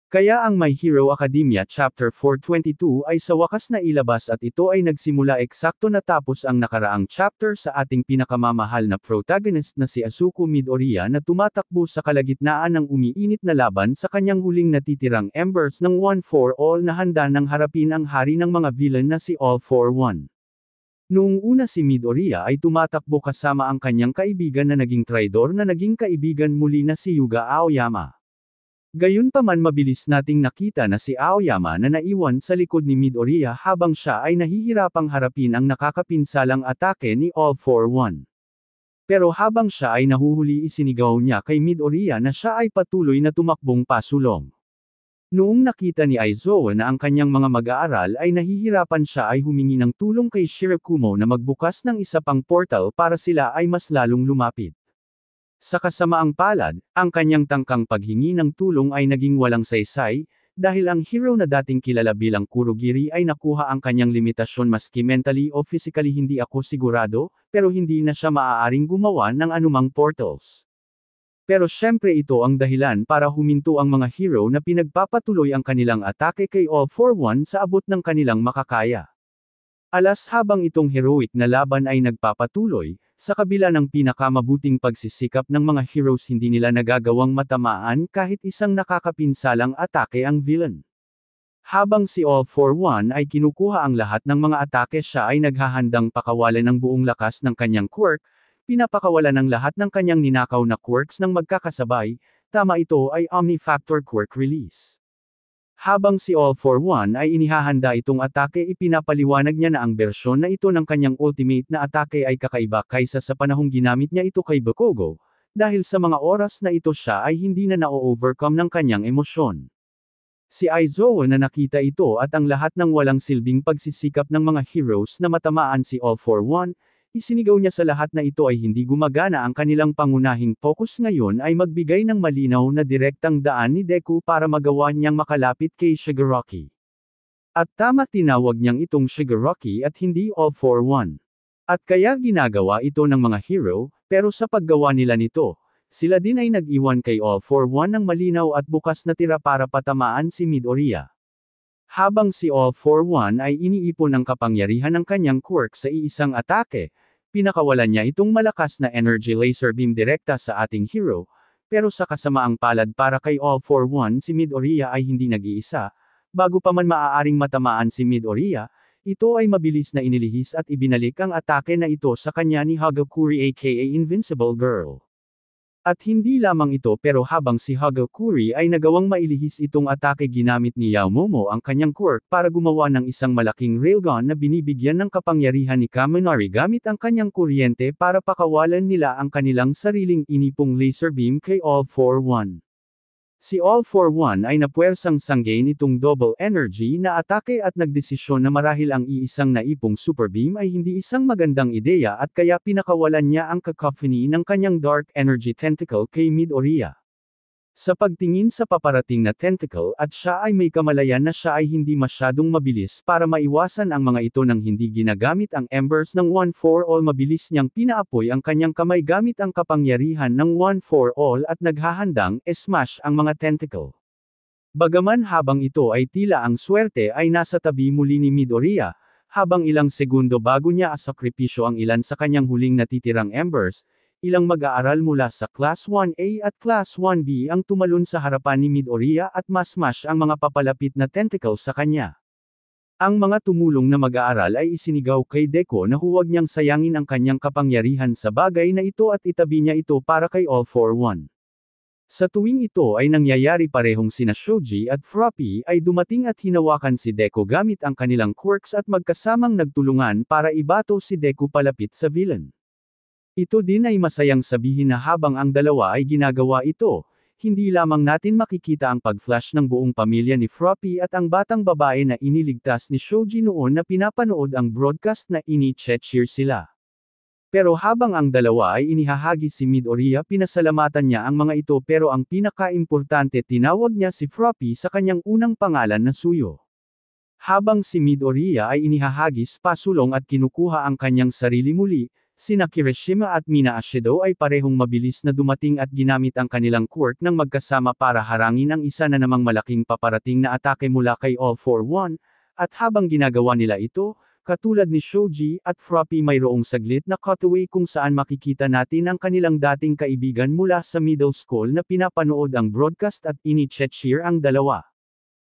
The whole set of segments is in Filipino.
Kaya ang My Hero Academia Chapter 422 ay sa wakas na ilabas at ito ay nagsimula eksakto natapos ang nakaraang chapter sa ating pinakamamahal na protagonist na si Asuko Midoriya na tumatakbo sa kalagitnaan ng umiinit na laban sa kanyang huling natitirang embers ng One for All na handa nang harapin ang hari ng mga villain na si All for One. Noong una si Midoriya ay tumatakbo kasama ang kanyang kaibigan na naging traidor na naging kaibigan muli na si Yuga Aoyama. Gayunpaman mabilis nating nakita na si Aoyama na naiwan sa likod ni Midoriya habang siya ay nahihirapang harapin ang nakakapinsalang atake ni All for One. Pero habang siya ay nahuhuli isinigaw niya kay Midoriya na siya ay patuloy na tumakbong pasulong. Noong nakita ni Aizawa na ang kanyang mga mag-aaral ay nahihirapan siya ay humingi ng tulong kay Shirakumo na magbukas ng isa pang portal para sila ay mas lalong lumapit. Sa kasamaang palad, ang kanyang tangkang paghingi ng tulong ay naging walang saysay, dahil ang hero na dating kilala bilang Kurogiri ay nakuha ang kanyang limitasyon maski mentally o physically hindi ako sigurado, pero hindi na siya maaaring gumawa ng anumang portals. Pero syempre ito ang dahilan para huminto ang mga hero na pinagpapatuloy ang kanilang atake kay All for One sa abot ng kanilang makakaya. Alas habang itong heroic na laban ay nagpapatuloy, sa kabila ng pinakamabuting pagsisikap ng mga heroes hindi nila nagagawang matamaan kahit isang nakakapinsalang atake ang villain. Habang si All for One ay kinukuha ang lahat ng mga atake siya ay naghahandang pakawalan ng buong lakas ng kanyang quirk, pinapakawalan ng lahat ng kanyang ninakaw na quirks ng magkakasabay, tama ito ay Omnifactor Quirk Release. Habang si All for One ay inihahanda itong atake ipinapaliwanag niya na ang bersyon na ito ng kanyang ultimate na atake ay kakaiba kaysa sa panahong ginamit niya ito kay Bakugo, dahil sa mga oras na ito siya ay hindi na na-overcome ng kanyang emosyon. Si Aizawa na nakita ito at ang lahat ng walang silbing pagsisikap ng mga heroes na matamaan si All for One, isinigaw niya sa lahat na ito ay hindi gumagana ang kanilang pangunahing focus ngayon ay magbigay ng malinaw na direktang daan ni Deku para magawa niyang makalapit kay Shigaraki. At tama tinawag niyang itong Shigaraki at hindi All for One. At kaya ginagawa ito ng mga hero, pero sa paggawa nila nito, sila din ay nag-iwan kay All for One ng malinaw at bukas na tira para patamaan si Midoriya. Habang si All for One ay iniipon ang kapangyarihan ng kanyang quirk sa iisang atake, pinakawalan niya itong malakas na energy laser beam direkta sa ating hero, pero sa kasamaang palad para kay All for One si Midoriya ay hindi nag-iisa, bago pa man maaaring matamaan si Midoriya, ito ay mabilis na inilihis at ibinalik ang atake na ito sa kanya ni Hagakure aka Invincible Girl. At hindi lamang ito pero habang si Hagakure ay nagawang mailihis itong atake ginamit ni Yaomomo ang kanyang quirk para gumawa ng isang malaking railgun na binibigyan ng kapangyarihan ni Kaminari gamit ang kanyang kuryente para pakawalan nila ang kanilang sariling inipong laser beam kay All for One. Si All for One ay napuwersang sanggain itong double energy na atake at nagdesisyon na marahil ang iisang naipong super beam ay hindi isang magandang ideya at kaya pinakawalan niya ang cacophony ng kanyang dark energy tentacle kay Midoriya. Sa pagtingin sa paparating na tentacle at siya ay may kamalayan na siya ay hindi masyadong mabilis para maiwasan ang mga ito nang hindi ginagamit ang embers ng One for All mabilis niyang pinaapoy ang kanyang kamay gamit ang kapangyarihan ng One for All at naghahandang smash ang mga tentacle. Bagaman habang ito ay tila ang swerte ay nasa tabi muli ni Midoriya, habang ilang segundo bago niya asakripisyo ang ilan sa kanyang huling natitirang embers, ilang mag-aaral mula sa Class 1A at Class 1B ang tumalon sa harapan ni Midoriya at masmash ang mga papalapit na tentacles sa kanya. Ang mga tumulong na mag-aaral ay isinigaw kay Deku na huwag niyang sayangin ang kanyang kapangyarihan sa bagay na ito at itabi niya ito para kay All for One. Sa tuwing ito ay nangyayari parehong sina Shoji at Froppy ay dumating at hinawakan si Deku gamit ang kanilang quirks at magkasamang nagtulungan para ibato si Deku palapit sa villain. Ito din ay masayang sabihin na habang ang dalawa ay ginagawa ito, hindi lamang natin makikita ang pag-flash ng buong pamilya ni Froppy at ang batang babae na iniligtas ni Shoji noon na pinapanood ang broadcast na ini-cheer sila. Pero habang ang dalawa ay inihahagi si Midoriya pinasalamatan niya ang mga ito pero ang pinaka-importante tinawag niya si Froppy sa kanyang unang pangalan na Suyo. Habang si Midoriya ay inihahagis pasulong at kinukuha ang kanyang sarili muli, sina Kirishima at Mina Ashido ay parehong mabilis na dumating at ginamit ang kanilang quirk ng magkasama para harangin ang isa na namang malaking paparating na atake mula kay All For One, at habang ginagawa nila ito, katulad ni Shoji at Froppy mayroong saglit na cutaway kung saan makikita natin ang kanilang dating kaibigan mula sa middle school na pinapanood ang broadcast at ini-cheer ang dalawa.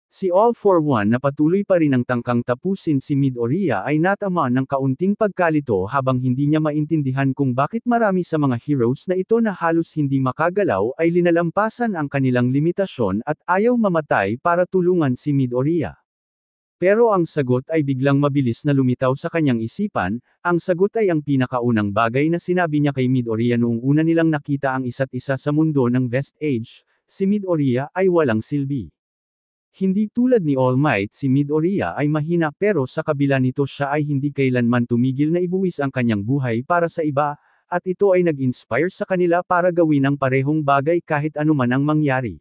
Si All For One na patuloy pa rin ang tangkang tapusin si Midoriya ay natama ng kaunting pagkalito habang hindi niya maintindihan kung bakit marami sa mga heroes na ito na halos hindi makagalaw ay linalampasan ang kanilang limitasyon at ayaw mamatay para tulungan si Midoriya. Pero ang sagot ay biglang mabilis na lumitaw sa kanyang isipan, ang sagot ay ang pinakaunang bagay na sinabi niya kay Midoriya noong una nilang nakita ang isa't isa sa mundo ng Vest Age, si Midoriya ay walang silbi. Hindi tulad ni All Might si Midoriya ay mahina pero sa kabila nito siya ay hindi kailanman tumigil na ibuwis ang kanyang buhay para sa iba, at ito ay nag-inspire sa kanila para gawin ang parehong bagay kahit anuman ang mangyari.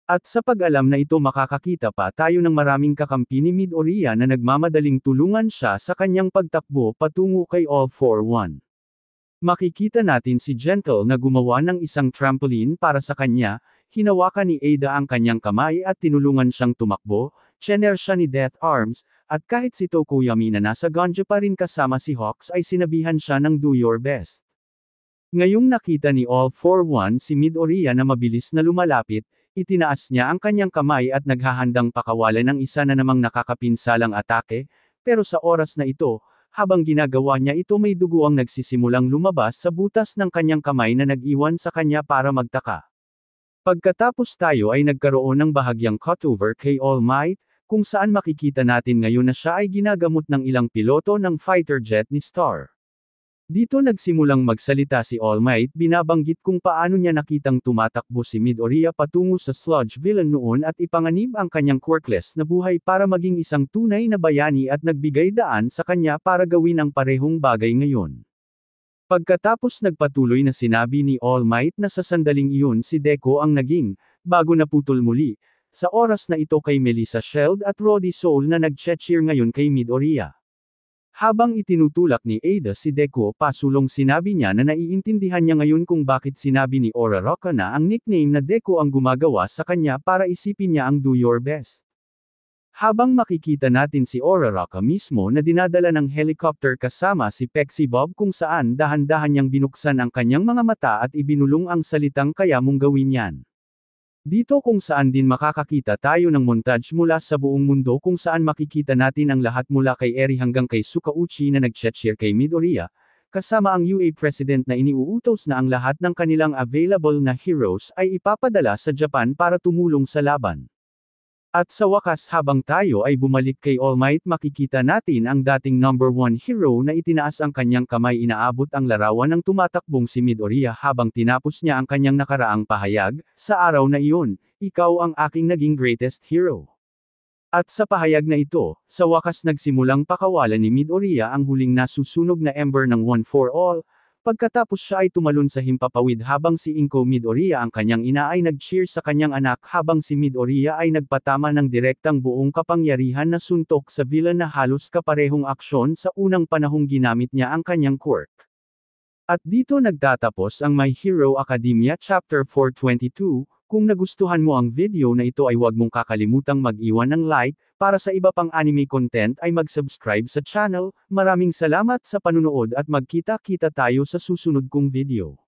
At sa pag-alam na ito makakakita pa tayo ng maraming kakampi ni Midoriya na nagmamadaling tulungan siya sa kanyang pagtakbo patungo kay All For One. Makikita natin si Gentle na gumawa ng isang trampoline para sa kanya, hinawakan ni Ada ang kanyang kamay at tinulungan siyang tumakbo, chiner siya ni Death Arms, at kahit si Tokoyami na nasa ganja pa rin kasama si Hawks ay sinabihan siya ng do your best. Ngayong nakita ni All For One si Midoriya na mabilis na lumalapit, itinaas niya ang kanyang kamay at naghahandang pakawalan ng isa na namang nakakapinsalang atake, pero sa oras na ito, habang ginagawa niya ito may dugo ang nagsisimulang lumabas sa butas ng kanyang kamay na nag-iwan sa kanya para magtaka. Pagkatapos tayo ay nagkaroon ng bahagyang cutover kay All Might, kung saan makikita natin ngayon na siya ay ginagamot ng ilang piloto ng fighter jet ni Star. Dito nagsimulang magsalita si All Might, binabanggit kung paano niya nakitang tumatakbo si Midoriya patungo sa sludge villain noon at ipanganib ang kanyang quirkless na buhay para maging isang tunay na bayani at nagbigay daan sa kanya para gawin ang parehong bagay ngayon. Pagkatapos nagpatuloy na sinabi ni All Might na sa sandaling iyon si Deku ang naging, bago naputol muli, sa oras na ito kay Melissa Shield at Roddy Soul na nag-cheer ngayon kay Midoriya. Habang itinutulak ni Ada si Deku pasulong sinabi niya na naiintindihan niya ngayon kung bakit sinabi ni Uraraka na ang nickname na Deku ang gumagawa sa kanya para isipin niya ang do your best. Habang makikita natin si Uraraka mismo na dinadala ng helicopter kasama si Pexy Bob kung saan dahan-dahan niyang binuksan ang kanyang mga mata at ibinulong ang salitang kaya mong gawin yan. Dito kung saan din makakakita tayo ng montage mula sa buong mundo kung saan makikita natin ang lahat mula kay Eri hanggang kay Sukauchi na nag-cheer kay Midoriya, kasama ang UA President na iniuutos na ang lahat ng kanilang available na heroes ay ipapadala sa Japan para tumulong sa laban. At sa wakas habang tayo ay bumalik kay All Might makikita natin ang dating number 1 hero na itinaas ang kanyang kamay inaabot ang larawan ng tumatakbong si Midoriya habang tinapos niya ang kanyang nakaraang pahayag, sa araw na iyon, ikaw ang aking naging greatest hero. At sa pahayag na ito, sa wakas nagsimulang pakawalan ni Midoriya ang huling nasusunog na ember ng One for All. Pagkatapos siya ay tumalon sa himpapawid habang si Inko Midoriya ang kanyang ina ay nag-cheer sa kanyang anak habang si Midoriya ay nagpatama ng direktang buong kapangyarihan na suntok sa villain na halos kaparehong aksyon sa unang panahong ginamit niya ang kanyang quirk. At dito nagtatapos ang My Hero Academia Chapter 422. Kung nagustuhan mo ang video na ito ay huwag mong kakalimutang mag-iwan ng like, para sa iba pang anime content ay mag-subscribe sa channel. Maraming salamat sa panunood at magkita-kita tayo sa susunod kong video.